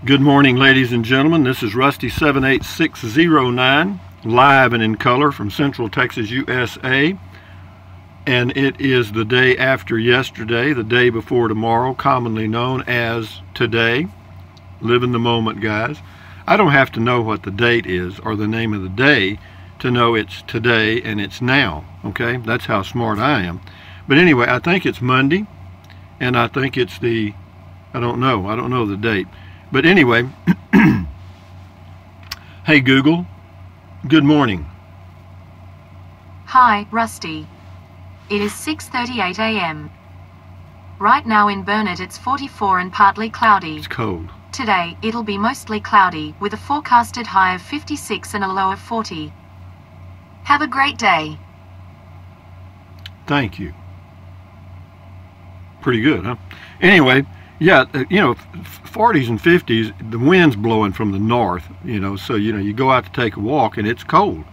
Good morning, ladies and gentlemen. This is Rusty 78609, live and in color from Central Texas, USA. And it is the day after yesterday, the day before tomorrow, commonly known as today. Live in the moment, guys. I don't have to know what the date is or the name of the day to know it's today and it's now, okay? That's how smart I am. But anyway, I think it's Monday, and I think it's I don't know the date. But anyway, hey Google, good morning. Hi, Rusty. It is 6:38 a.m. Right now in Burnet it's 44 and partly cloudy. It's cold. Today, it'll be mostly cloudy, with a forecasted high of 56 and a low of 40. Have a great day. Thank you. Pretty good, huh? Anyway, yeah, you know, 40s and 50s, the wind's blowing from the north, you know, so, you know, you go out to take a walk and it's cold.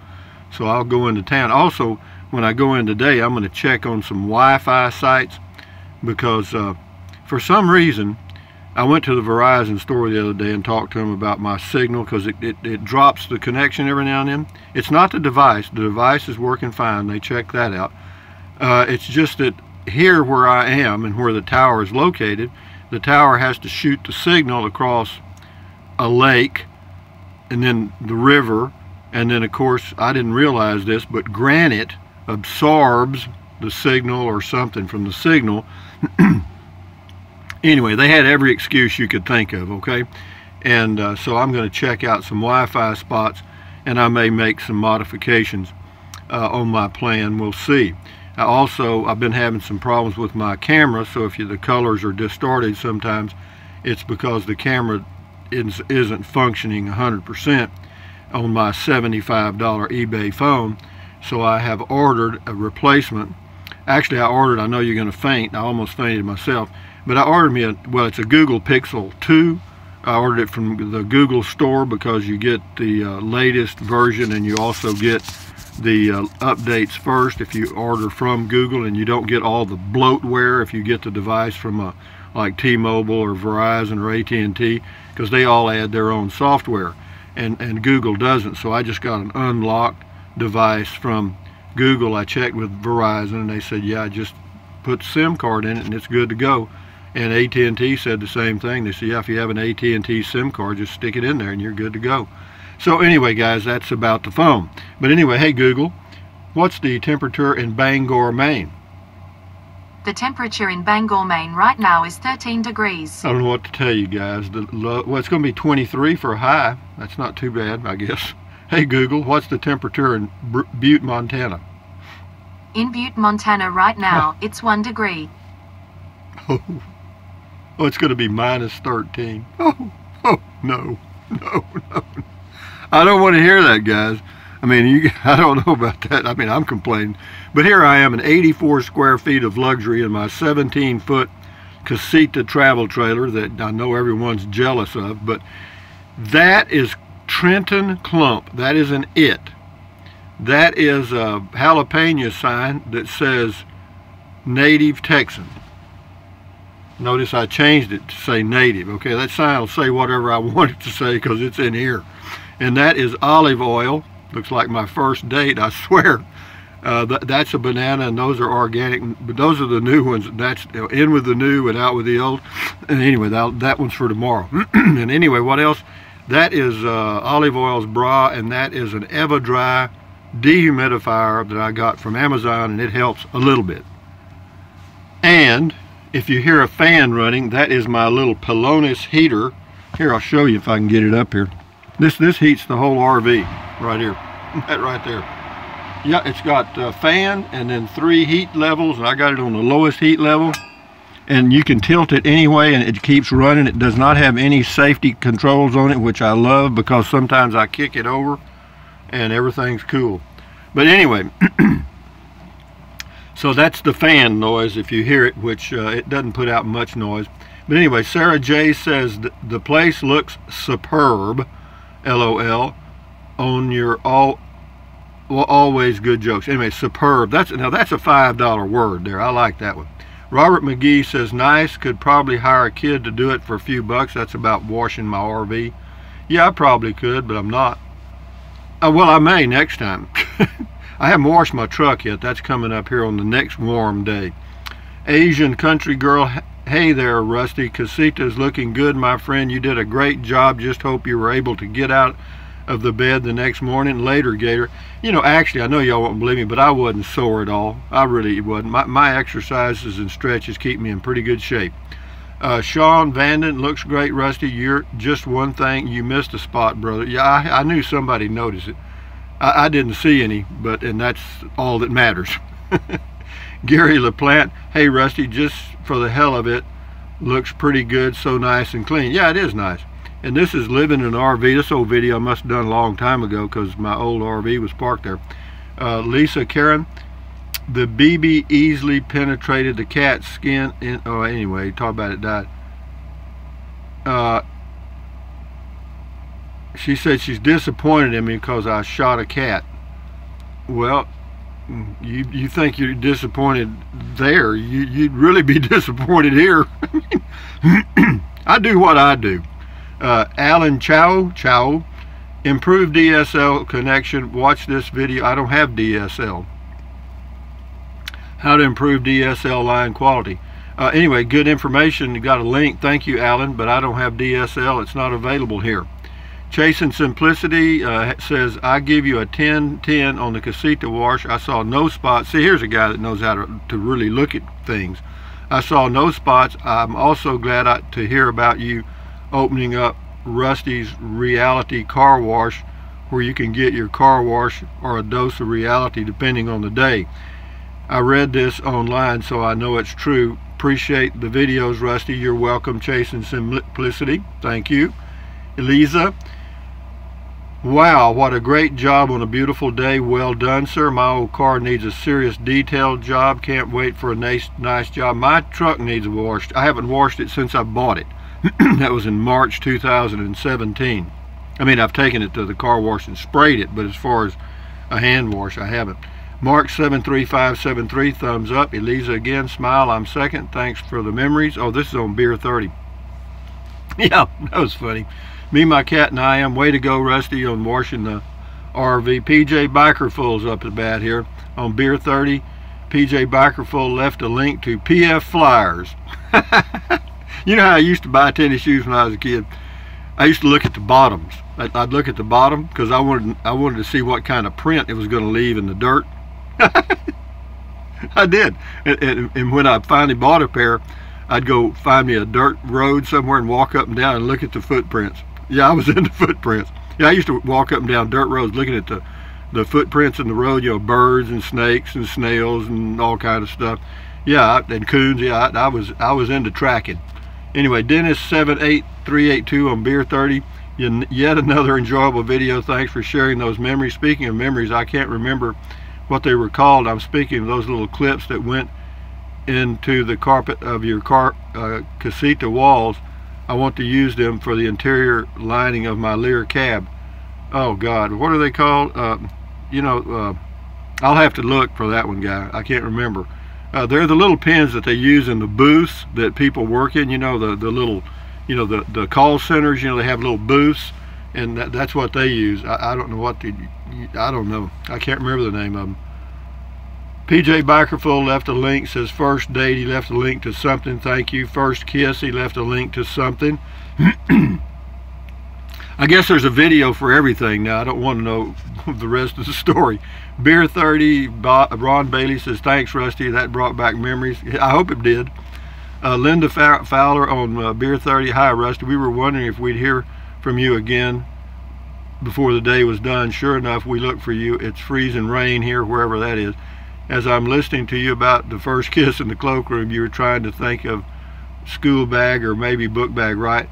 So I'll go into town. Also, when I go in today, I'm going to check on some Wi-Fi sites because for some reason, I went to the Verizon store the other day and talked to them about my signal because it drops the connection every now and then. It's not the device. The device is working fine. They checked that out. It's just that here where I am and where the tower is located, the tower has to shoot the signal across a lake and then the river, and then of course I didn't realize this, but granite absorbs the signal or something from the signal. Anyway, they had every excuse you could think of, okay? And so I'm going to check out some Wi-Fi spots, and I may make some modifications on my plan. We'll see. I've been having some problems with my camera, so if the colors are distorted sometimes, it's because the camera isn't functioning 100% on my $75 eBay phone. So I have ordered a replacement. Actually, I know you're going to faint. I almost fainted myself. But I ordered it's a Google Pixel 2. I ordered it from the Google store because you get the latest version, and you also get the updates first if you order from Google, and you don't get all the bloatware if you get the device from like T-Mobile or Verizon or AT&T, because they all add their own software, and Google doesn't. So I just got an unlocked device from Google. I checked with Verizon and they said, yeah, just put the SIM card in it and it's good to go. And AT&T said the same thing. They said, yeah, if you have an AT&T SIM card, just stick it in there and you're good to go. So anyway, guys, that's about the phone. But anyway, hey Google, what's the temperature in Bangor, Maine? The temperature in Bangor, Maine right now is 13 degrees. I don't know what to tell you guys. Well, it's going to be 23 for a high. That's not too bad, I guess. Hey Google, what's the temperature in Butte, Montana? In Butte, Montana right now, it's 1 degree. Oh, it's going to be minus 13. Oh, no. I don't want to hear that, guys. I mean, I don't know about that. I mean, I'm complaining. But here I am in 84 square feet of luxury in my 17-foot Casita travel trailer that I know everyone's jealous of. But that is Trenton Clump. That isn't it. That is a jalapeno sign that says Native Texan. Notice I changed it to say native. Okay, that sign will say whatever I want it to say because it's in here. And that is olive oil. Looks like my first date, I swear. That's a banana, and those are organic, but those are the new ones. That's in with the new and out with the old. And anyway, that one's for tomorrow. And anyway, what else? That is olive oil's bra, and that is an EverDry dehumidifier that I got from Amazon, and it helps a little bit. And if you hear a fan running, that is my little Pelonis heater. Here, I'll show you if I can get it up here. This heats the whole RV right here. That right there. Yeah, it's got a fan and then 3 heat levels, and I got it on the lowest heat level. And you can tilt it anyway, and it keeps running. It does not have any safety controls on it, which I love because sometimes I kick it over and everything's cool. But anyway, so that's the fan noise if you hear it, which it doesn't put out much noise. But anyway, Sarah J says the place looks superb, LOL, on your always good jokes. Anyway, superb. Now that's a $5 word there. I like that one. Robert McGee says, nice, could probably hire a kid to do it for a few bucks. That's about washing my RV. Yeah, I probably could, but I'm not. Well, I may next time. I haven't washed my truck yet. That's coming up here on the next warm day. Asian Country Girl, hey there, Rusty. Casita's looking good, my friend. You did a great job. Just hope you were able to get out of the bed the next morning. Later, Gator. You know, actually, I know y'all won't believe me, but I wasn't sore at all. I really wasn't. My exercises and stretches keep me in pretty good shape. Sean Vanden, looks great, Rusty. You're just one thing. You missed a spot, brother. Yeah, I knew somebody noticed it. I didn't see any, and that's all that matters. Gary LaPlante, hey, Rusty, just for the hell of it, looks pretty good, so nice and clean. Yeah, it is nice. And this is living in an RV. This old video I must have done a long time ago because my old RV was parked there. Lisa Karen, the BB easily penetrated the cat's skin. Anyway, talk about it died. She said she's disappointed in me because I shot a cat. Well, you think you're disappointed there. You'd really be disappointed here. I do what I do. Alan Chow, improved DSL connection. Watch this video. I don't have DSL. How to improve DSL line quality. Anyway, good information. You got a link. Thank you, Alan, but I don't have DSL. It's not available here. Chasing Simplicity says, I give you a 10-10 on the Casita wash. I saw no spots. See, here's a guy that knows how to really look at things. I saw no spots. I'm also glad to hear about you opening up Rusty's Reality Car Wash, where you can get your car wash or a dose of reality depending on the day. I read this online, so I know it's true. Appreciate the videos, Rusty. You're welcome. Chasing Simplicity. Thank you. Eliza, wow, what a great job on a beautiful day. Well done, sir. My old car needs a serious detailed job. Can't wait for a nice job. My truck needs washed. I haven't washed it since I bought it. That was in March 2017. I mean, I've taken it to the car wash and sprayed it, but as far as a hand wash, I haven't. Mark 73573, thumbs up. Eliza again, smile. I'm second. Thanks for the memories. Oh, this is on Beer 30. Yeah, that was funny. Me, my cat, and I am. Way to go, Rusty, on washing the RV. PJ Bikerful's up to bat here on Beer 30. PJ Bikerful left a link to PF Flyers. You know how I used to buy tennis shoes when I was a kid? I used to look at the bottoms. I'd look at the bottom because I wanted to see what kind of print it was going to leave in the dirt. I did. And when I finally bought a pair, I'd go find me a dirt road somewhere and walk up and down and look at the footprints. Yeah, I was into footprints. Yeah, I used to walk up and down dirt roads looking at the footprints in the road, you know, birds and snakes and snails and all kind of stuff. Yeah, and coons. Yeah, I was into tracking. Anyway, Dennis 78382 on Beer 30. Yet another enjoyable video. Thanks for sharing those memories. Speaking of memories, I can't remember what they were called. I'm speaking of those little clips that went into the carpet of your car Casita walls. I want to use them for the interior lining of my Lear cab. Oh God, what are they called? I'll have to look for that one, guy. I can't remember. They're the little pins that they use in the booths that people work in. You know, the little, you know, the call centers. You know, they have little booths, and that's what they use. I don't know what I don't know. I can't remember the name of them. PJ Bikerful left a link. Says first date. He left a link to something. Thank you. First kiss. He left a link to something. I guess there's a video for everything now. I don't want to know the rest of the story. Beer 30, Ron Bailey says, thanks, Rusty. That brought back memories. I hope it did. Linda Fowler on Beer 30. Hi, Rusty. We were wondering if we'd hear from you again before the day was done. Sure enough, we look for you. It's freezing rain here, wherever that is. As I'm listening to you about the first kiss in the cloakroom, you were trying to think of school bag or maybe book bag, right?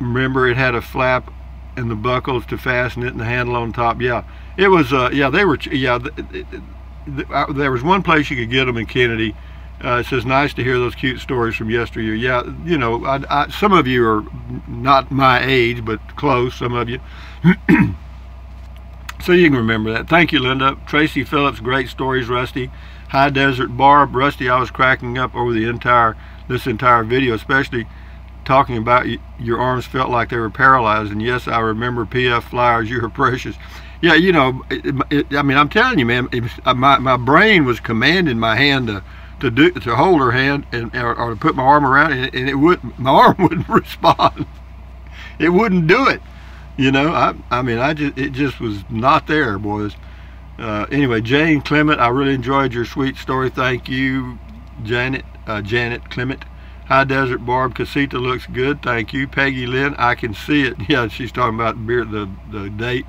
Remember, it had a flap and the buckles to fasten it and the handle on top. Yeah, it was. Yeah, they were. Yeah, there was one place you could get them in Kennedy. It says, nice to hear those cute stories from yesteryear. Yeah, you know, some of you are not my age, but close. Some of you. So you can remember that. Thank you, Linda. Tracy Phillips, great stories, Rusty. High Desert Barb, Rusty, I was cracking up over this entire video, especially talking about your arms felt like they were paralyzed. And yes, I remember PF Flyers, you were precious. Yeah, you know, I mean, I'm telling you, man, my brain was commanding my hand to hold her hand or to put my arm around it, and my arm wouldn't respond. It wouldn't do it. You know, it just was not there, boys. Anyway, Jane Clement, I really enjoyed your sweet story. Thank you, Janet Clement. High Desert Barb, Casita looks good. Thank you. Peggy Lynn, I can see it. Yeah, she's talking about the date.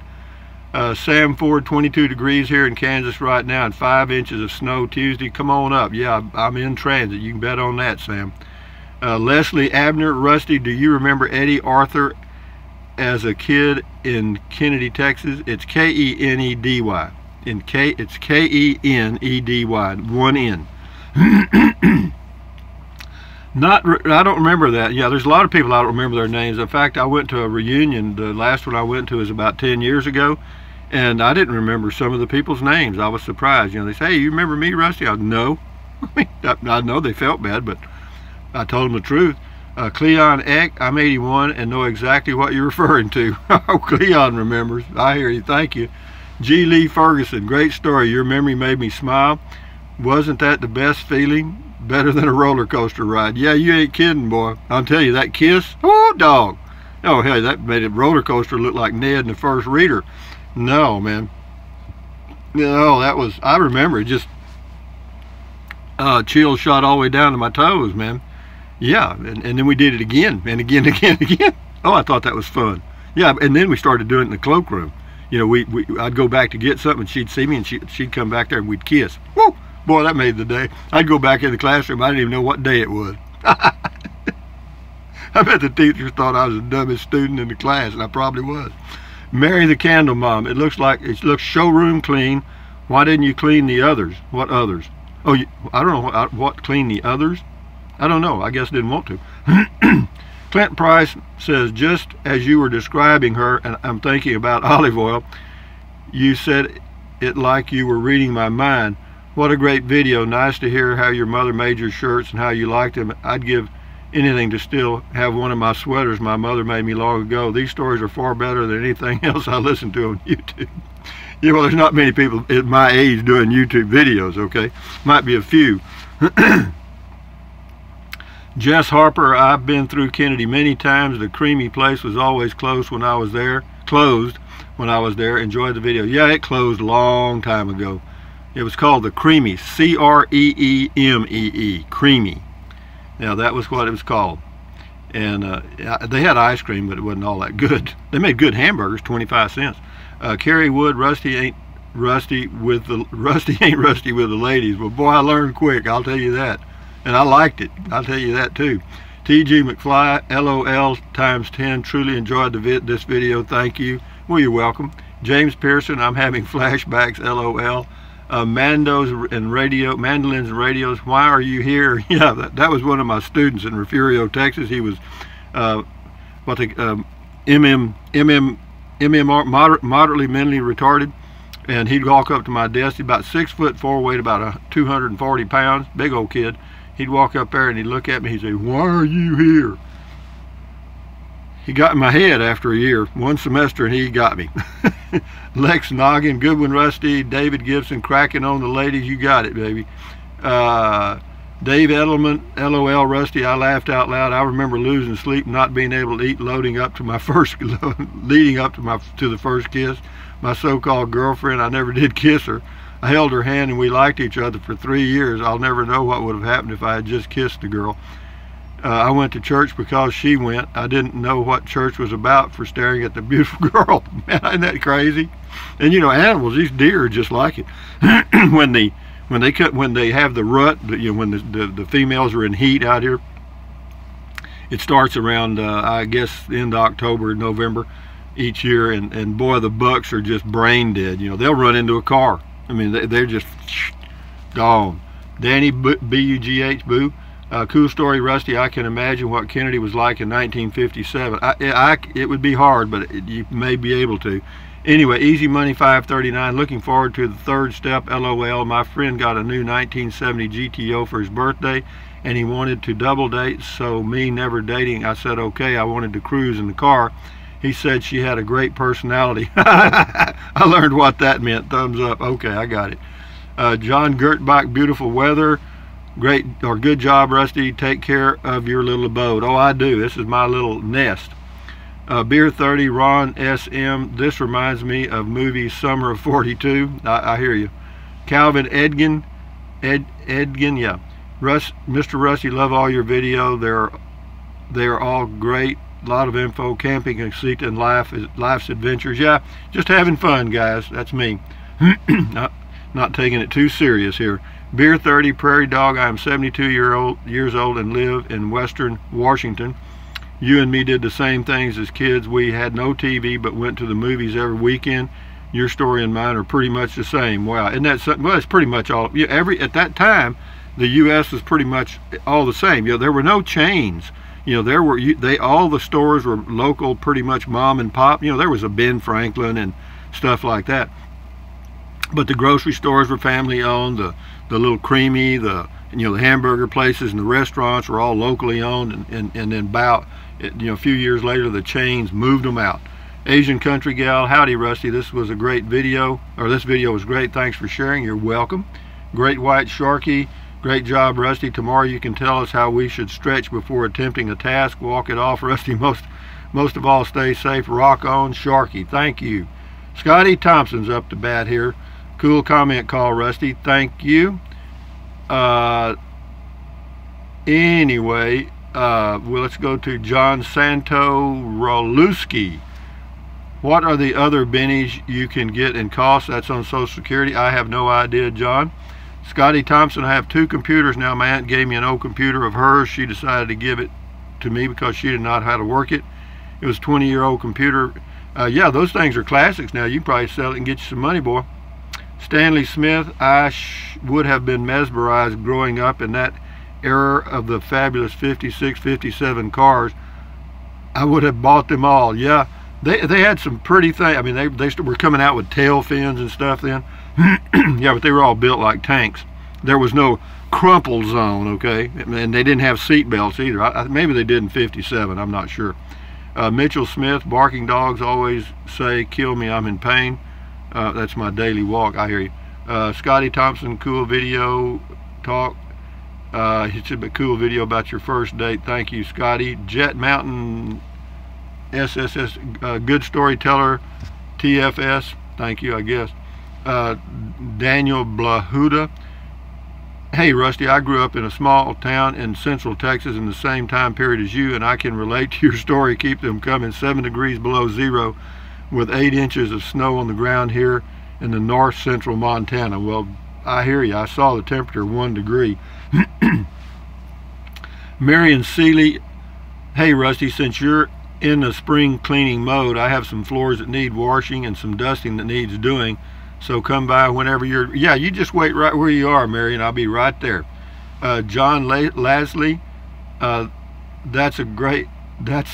Sam Ford, 22 degrees here in Kansas right now and 5 inches of snow Tuesday. Come on up. Yeah, I'm in transit. You can bet on that, Sam. Leslie Abner, Rusty, do you remember Eddie Arthur as a kid in Kennedy, Texas? It's K-E-N-E-D-Y. It's K-E-N-E-D-Y, one N. I don't remember that. Yeah, there's a lot of people I don't remember their names. In fact, I went to a reunion. The last one I went to was about 10 years ago, and I didn't remember some of the people's names. I was surprised. You know, they say, hey, you remember me, Rusty? I no. I know they felt bad, but I told them the truth. Cleon Eck, I'm 81 and know exactly what you're referring to. Oh, Cleon remembers. I hear you. Thank you. G. Lee Ferguson, great story. Your memory made me smile. Wasn't that the best feeling? Better than a roller coaster ride. Yeah, you ain't kidding, boy. I'll tell you, that kiss, oh, dog. Oh, hey, that made a roller coaster look like Ned in the first reader. No, man. No, that was, I remember it just, chills shot all the way down to my toes, man. Yeah, and then we did it again, and again. Oh, I thought that was fun. Yeah, and then we started doing it in the cloakroom. You know, I'd go back to get something, and she'd see me, and she'd come back there, and we'd kiss. Woo! Boy, that made the day. I'd go back in the classroom. I didn't even know what day it was. I bet the teachers thought I was the dumbest student in the class, and I probably was. Mary the Candle Mom. It looks showroom clean. Why didn't you clean the others? What others? Oh, I don't know what clean the others. I don't know. I guess didn't want to. Clint Price says, just as you were describing her, and I'm thinking about olive oil, you said it like you were reading my mind. What a great video. Nice to hear how your mother made your shirts and how you liked them. I'd give anything to still have one of my sweaters my mother made me long ago. These stories are far better than anything else I listen to on YouTube. Yeah, well, there's not many people at my age doing YouTube videos, okay? Might be a few. Jess Harper, I've been through Kennedy many times. The creamy place was always closed when I was there. Enjoyed the video. Yeah, it closed a long time ago. It was called the Creamy, C-R-E-E-M-E-E, Creamy. Now that was what it was called. And they had ice cream, but it wasn't all that good. They made good hamburgers, 25 cents. Carrie Wood, Rusty ain't rusty with the ladies. Well, boy, I learned quick, I'll tell you that. And I liked it, I'll tell you that too. T.G. McFly, LOL times 10, truly enjoyed this video, thank you. Well, you're welcome. James Pearson, I'm having flashbacks, LOL. Mandolins and radios, why are you here? Yeah, that was one of my students in Refugio, Texas. He was moderately mentally retarded, and he'd walk up to my desk. He's about 6'4", weighed about 240 pounds, big old kid. He'd walk up there and he'd look at me, he'd say, why are you here? He got in my head after a year, one semester, and he got me. Lex Noggin, good one, Rusty. David Gibson, cracking on the ladies. You got it, baby. Dave Edelman, LOL, Rusty. I laughed out loud. I remember losing sleep, not being able to eat, leading up to the first kiss. My so-called girlfriend, I never did kiss her. I held her hand and we liked each other for 3 years. I'll never know what would have happened if I had just kissed the girl. I went to church because she went. I didn't know what church was about for staring at the beautiful girl. Man, isn't that crazy? And you know, animals, these deer are just like it. when they have the rut, you know, when the females are in heat out here, it starts around I guess end of October, November each year, and boy, the bucks are just brain dead. You know, they'll run into a car. I mean, they're just gone. Danny B-U-G-H, Boo. Cool story, Rusty. I can imagine what Kennedy was like in 1957. It would be hard, but you may be able to. Anyway, Easy Money 539. Looking forward to the third step. LOL. My friend got a new 1970 GTO for his birthday, and he wanted to double date. So me never dating, I said okay. I wanted to cruise in the car. He said she had a great personality. I learned what that meant. Thumbs up. Okay, I got it. John Gertbach. Beautiful weather. Great or good job, Rusty. Take care of your little abode. Oh, I do. This is my little nest. Beer 30, Ron SM. This reminds me of movie Summer of 42. I hear you. Calvin Edgin. Edgin, yeah. Mr. Rusty, love all your video. They are all great. A lot of info, camping, Casita, and life's adventures. Yeah, just having fun, guys. That's me. Not taking it too serious here. Beer 30, Prairie Dog. I am 72 years old and live in Western Washington. You and me did the same things as kids. We had no TV but went to the movies every weekend. Your story and mine are pretty much the same. Wow, isn't that something? Well, it's pretty much all. At that time, the U.S. was pretty much all the same. There were no chains. There were all the stores were local, pretty much mom and pop. There was a Ben Franklin and stuff like that. But the grocery stores were family owned. The little creamy, the hamburger places and the restaurants were all locally owned. And then about a few years later, the chains moved them out. Asian Country Gal. Howdy, Rusty. This was a great video, or this video was great. Thanks for sharing. You're welcome. Great White Sharky. Great job, Rusty. Tomorrow you can tell us how we should stretch before attempting a task. Walk it off, Rusty. Most of all, stay safe. Rock on, Sharky. Thank you. Scotty Thompson's up to bat here. Cool comment call, Rusty. Thank you. Anyway, well, let's go to John Santo Rolewski. What are the other bennies you can get in cost? That's on Social Security. I have no idea, John. Scotty Thompson, I have 2 computers now. My aunt gave me an old computer of hers. She decided to give it to me because she did not know how to work it. It was a 20-year-old computer. Yeah, those things are classics now. You can probably sell it and get you some money, boy. Stanley Smith, I would have been mesmerized growing up in that era of the fabulous 56, 57 cars. I would have bought them all. Yeah, they had some pretty things. I mean, they were coming out with tail fins and stuff then. Yeah, but they were all built like tanks. There was no crumple zone, okay? And they didn't have seat belts either. Maybe they did in 57, I'm not sure. Mitchell Smith, barking dogs always say, kill me, I'm in pain. That's my daily walk, I hear you. Scotty Thompson, cool video talk. It's a cool video about your first date. Thank you, Scotty. Jet Mountain SSS, good storyteller, TFS. Thank you, I guess. Daniel Blahuda. Hey, Rusty, I grew up in a small town in central Texas in the same time period as you, and I can relate to your story. Keep them coming. 7 degrees below zero with 8 inches of snow on the ground here in the north central Montana. Well, I hear you. I saw the temperature 1 degree. Marion Seeley. Hey, Rusty, since you're in the spring cleaning mode, I have some floors that need washing and some dusting that needs doing. So come by whenever you're. Yeah, you just wait right where you are, Marion. I'll be right there. John Lasley. That's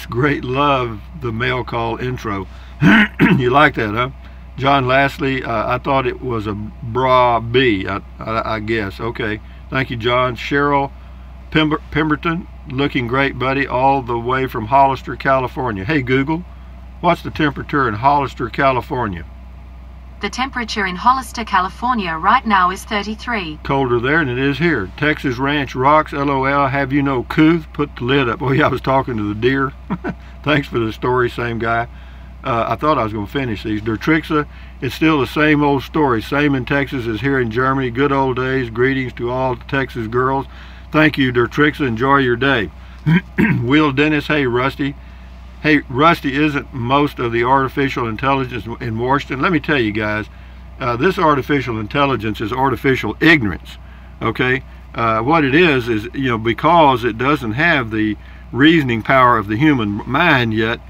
great. Love the mail call intro. You like that, huh? John Lasley. I thought it was a bra B. I guess. Okay. Thank you, John. Cheryl Pemberton. Looking great, buddy. All the way from Hollister, California. Hey, Google. What's the temperature in Hollister, California? The temperature in Hollister, California right now is 33. Colder there than it is here. Texas Ranch rocks. LOL. Have you no couth? Put the lid up. Oh yeah, I was talking to the deer. Thanks for the story, same guy. I thought I was going to finish these. Dertrixa, it's still the same old story. Same in Texas as here in Germany. Good old days. Greetings to all Texas girls. Thank you, Dertrixa. Enjoy your day. Will Dennis. Hey, Rusty. Hey, Rusty, isn't most of the artificial intelligence in Washington? Let me tell you guys, this artificial intelligence is artificial ignorance, okay? What it is, because it doesn't have the reasoning power of the human mind yet,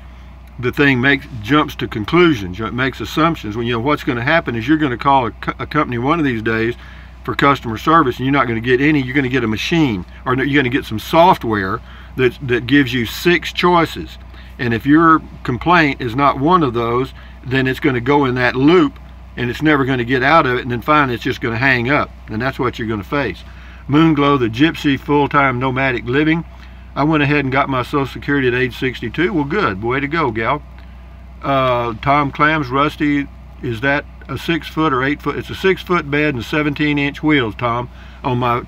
the thing jumps to conclusions. It makes assumptions. When what's going to happen is you're going to call a company one of these days for customer service, and you're not going to get any. You're going to get a machine, or you're going to get some software that gives you 6 choices. And if your complaint is not one of those, then it's going to go in that loop and it's never going to get out of it, and then finally it's just going to hang up, and that's what you're going to face. Moonglow, the Gypsy full-time nomadic living. I went ahead and got my Social Security at age 62. Well, good. Way to go, gal. Tom Clams, Rusty, is that a 6 foot or 8 foot? It's a 6 foot bed and 17-inch wheels, Tom, on my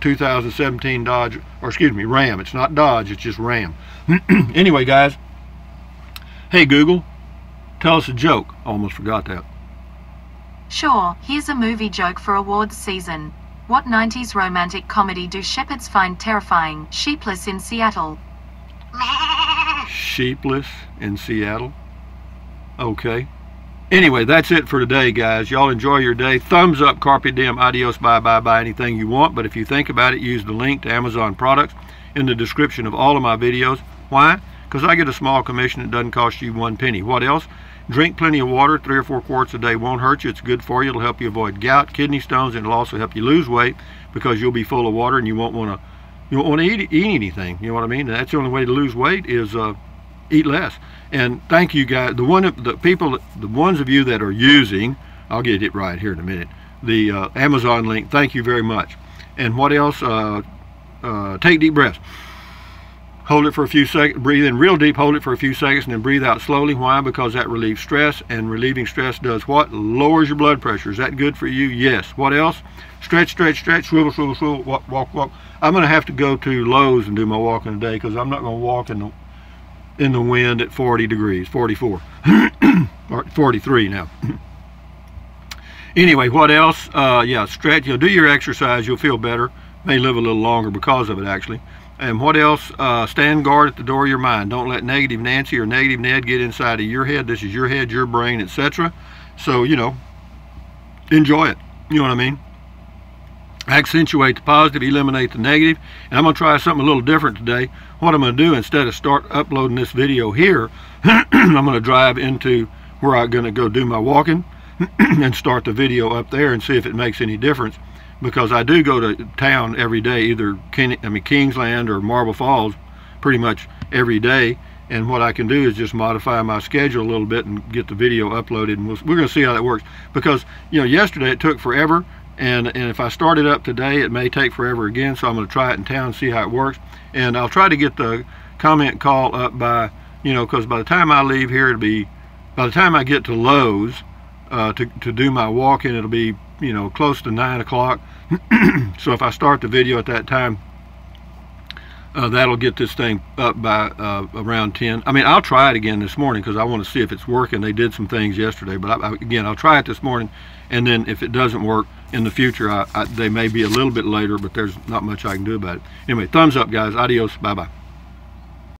2017 Dodge, or excuse me, Ram. It's not Dodge, it's just Ram. Anyway, guys, hey Google, tell us a joke. Almost forgot that. Sure, here's a movie joke for awards season. What 90s romantic comedy do shepherds find terrifying? Sheepless in Seattle. Sheepless in Seattle? Okay. Anyway, that's it for today, guys. Y'all enjoy your day. Thumbs up, carpe diem, adios, bye, bye, buy anything you want. But if you think about it, use the link to Amazon products in the description of all of my videos. Why? Because I get a small commission. It doesn't cost you 1 penny. What else? Drink plenty of water. 3 or 4 quarts a day won't hurt you. It's good for you. It'll help you avoid gout, kidney stones, and it'll also help you lose weight because you'll be full of water and you won't want to eat anything. You know what I mean? And that's the only way to lose weight is eat less. And thank you guys. The ones of you that are using, I'll get it right here in a minute, the Amazon link. Thank you very much. And what else? Take deep breaths. Hold it for a few seconds, breathe in real deep, hold it for a few seconds, and then breathe out slowly. Why? Because that relieves stress, and relieving stress does what? Lowers your blood pressure. Is that good for you? Yes. What else? Stretch, stretch, stretch, swivel, swivel, swivel, walk, walk, walk. I'm going to have to go to Lowe's and do my walking today because I'm not going to walk in the wind at 40 degrees, 44, or 43 now. Anyway, what else? Yeah, stretch. Do your exercise. You'll feel better. May live a little longer because of it, actually. And what else? Stand guard at the door of your mind. Don't let negative Nancy or negative Ned get inside of your head. This is your head, your brain, etc. So, enjoy it. You know what I mean? Accentuate the positive, eliminate the negative. And I'm going to try something a little different today. What I'm going to do, instead of start uploading this video here, I'm going to drive into where I'm going to go do my walking and start the video up there and see if it makes any difference. Because I do go to town every day, either Kingsland or Marble Falls, pretty much every day. And what I can do is just modify my schedule a little bit and get the video uploaded. And we're going to see how that works. Because yesterday it took forever, and if I start it up today, it may take forever again. So I'm going to try it in town and see how it works. And I'll try to get the comment call up by, because by the time I leave here, by the time I get to Lowe's to do my walking, it'll be close to 9 o'clock. So if I start the video at that time, that'll get this thing up by around 10. I mean, I'll try it again this morning because I want to see if it's working. They did some things yesterday, but again, I'll try it this morning, and then if it doesn't work in the future, they may be a little bit later, but there's not much I can do about it. Anyway, thumbs up, guys. Adios. Bye-bye.